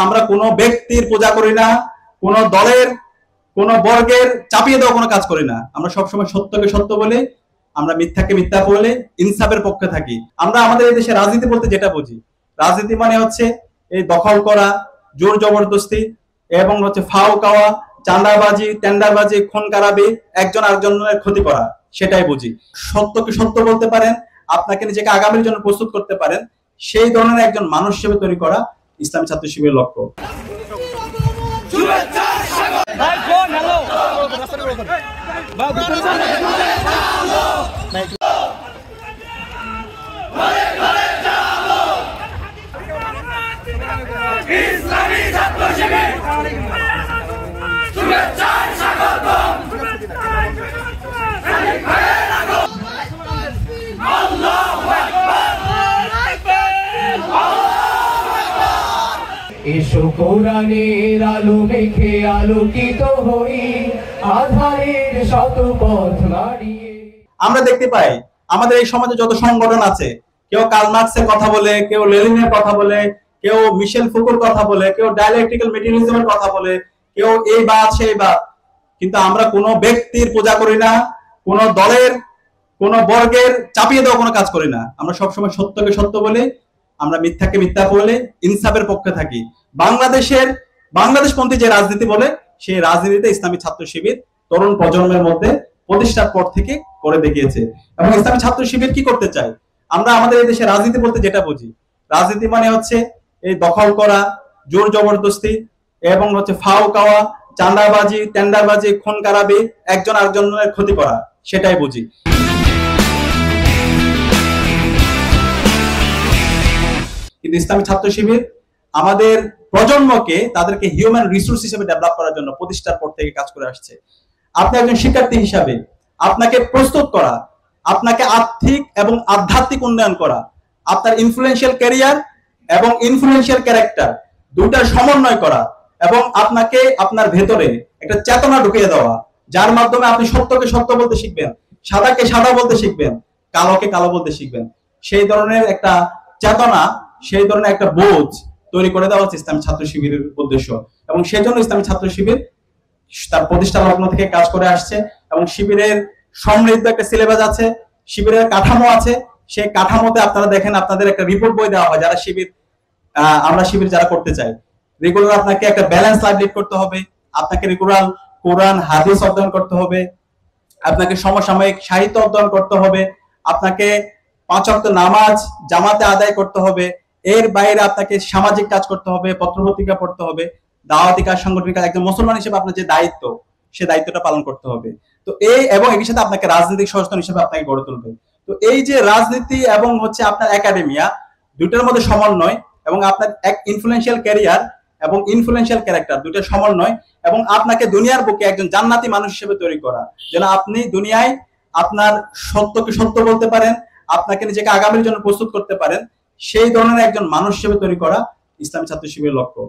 আমরা কোনো ব্যক্তির পূজা করি না, কোনো দলের কোনো বর্গের চাপিয়ে দেওয়া কোনো কাজ করি না। আমরা সবসময় সত্যকে সত্য বলে, আমরা মিথ্যাকে মিথ্যা বলে ইনসাফের পক্ষে থাকি। আমরা আমাদের এই দেশে রাজনীতি বলতে যেটা বুঝি, রাজনীতি মানে হচ্ছে এই দখল করা, জোর জবরদস্তি এবং হচ্ছে ফাও খাওয়া, চাঁদাবাজি, টেন্ডারবাজি, খুন খারাপি, একজন আরেকজনের ক্ষতি করা, সেটাই বুঝি। সত্যকে সত্য বলতে পারেন, আপনাকে নিজেকে আগামীর জন্য প্রস্তুত করতে পারেন, সেই ধরনের একজন মানুষ হিসেবে তৈরি করা ইসলামী ছাত্র শিবিরের লক্ষ্য। এসো কোরআনের আলো মেখে আলোকিত হই, আধারের শত পথ মারিয়ে। আমরা দেখতে পাই আমাদের এই সমাজে যত সংগঠন আছে, কেউ কার্ল মার্কসের কথা বলে, কেউ লেনিনের কথা বলে, কেউ মিশেল ফুকোর কথা বলে, কেউ ডায়ালেকটিক্যাল মেটেরিয়ালিজমের কথা বলে, কেউ এই বাদ সেই বাদ, কিন্তু আমরা কোনো ব্যক্তির পূজা করি না, কোনো দলের কোনো বর্গের চাপিয়ে দেওয়া কোনো কাজ করি না। আমরা সবসময় সত্যকে সত্য বলে, আমরা মিথ্যাকে মিথ্যা বলে ইনসাফের পক্ষে থাকি। বাংলাদেশপন্থী যে রাজনীতি বলে, সেই রাজনীতিতে ইসলামী ছাত্র শিবির তরুণ প্রজন্মের মধ্যে প্রতিষ্ঠার পর থেকে করে দেখিয়েছে। এবং ইসলামী ছাত্র শিবির কি করতে চায়, আমরা আমাদের এই দেশে রাজনীতি বলতে যেটা বুঝি, রাজনীতি মানে হচ্ছে এই দখল করা, জোর জবরদস্তি এবং হচ্ছে ফাও খাওয়া, চাঁদাবাজি, টেন্ডারবাজি, খুন খারাপি, একজন আরেকজনের ক্ষতি করা, সেটাই বুঝি। কিন্তু ইসলামী ছাত্র শিবির আমাদের প্রজন্মকে, তাদেরকে হিউম্যান রিসোর্স হিসেবে ডেভেলপ করার জন্য প্রতিষ্ঠার পর থেকে কাজ করে আসছে। আপনি একজন শিক্ষার্থী হিসাবে আপনাকে প্রস্তুত করা, আপনাকে আর্থিক এবং আধ্যাত্মিক উন্নয়ন করা, আপনার ইনফ্লুয়েন্সিয়াল ক্যারিয়ার এবং ইনফ্লুয়েন্সিয়াল ক্যারেক্টার দুইটার সমন্বয় করা, এবং আপনাকে আপনার ভেতরে একটা চেতনা ঢুকিয়ে দেওয়া, যার মাধ্যমে আপনি সত্যকে সত্য বলতে শিখবেন, সাদাকে সাদা বলতে শিখবেন, কালোকে কালো বলতে শিখবেন। সেই ধরনের একটা চেতনা, সেই ধরনের একটা বোঝ তৈরি করে দেওয়া হচ্ছে ইসলামী ছাত্র শিবিরের উদ্দেশ্য। এবং সেই জন্য ইসলামী ছাত্র শিবির তার প্রতিষ্ঠা লগ্ন থেকে কাজ করে আসছে। এবং শিবিরের সমৃদ্ধ একটা সিলেবাস আছে, শিবিরের কাঠামো আছে। সেই কাঠামোতে আপনারা দেখেন, আপনাদের একটা রিপোর্ট বই দেওয়া হয়, যারা শিবির, আমরা শিবির যারা করতে চাই, রেগুলার আপনাকে একটা ব্যালেন্স লাইফ লিড করতে হবে, আপনাকে রেগুলার কোরআন হাদিস অধ্যয়ন করতে হবে, আপনাকে সমসাময়িক সাহিত্য অধ্যয়ন করতে হবে, আপনাকে 5 ওয়াক্ত নামাজ জামাতে আদায় করতে হবে, এর বাইরে আপনাকে সামাজিক কাজ করতে হবে, পত্রপত্রিকা পড়তে হবে, দাওয়াতি কাজ, সাংগঠনিক কাজ, একজন মুসলমান হিসেবে আপনার যে দায়িত্ব, সেই দায়িত্বটা পালন করতে হবে। তো এবং এর সাথে আপনাকে রাজনৈতিক সচেতন হিসেবে আপনাকে গড়ে তুলবে। তো এই যে রাজনীতি এবং হচ্ছে আপনার একাডেমিয়া, দুইটার মধ্যে সমন্বয়, এবং আপনার এক ইনফ্লুয়েন্সিয়াল ক্যারিয়ার এবং ইনফ্লুয়েন্সিয়াল ক্যারেক্টার, দুইটার সমন্বয়, এবং আপনাকে দুনিয়ার বুকে একজন জান্নাতি মানুষ হিসেবে তৈরি করা, যেন আপনি দুনিয়ায় আপনার সত্যকে সত্য বলতে পারেন, আপনাকে নিজেকে আগামীর জন্য প্রস্তুত করতে পারেন, সেই ধরনের একজন মানুষ হিসেবে তৈরি করা ইসলামী ছাত্র শিবিরের লক্ষ্য।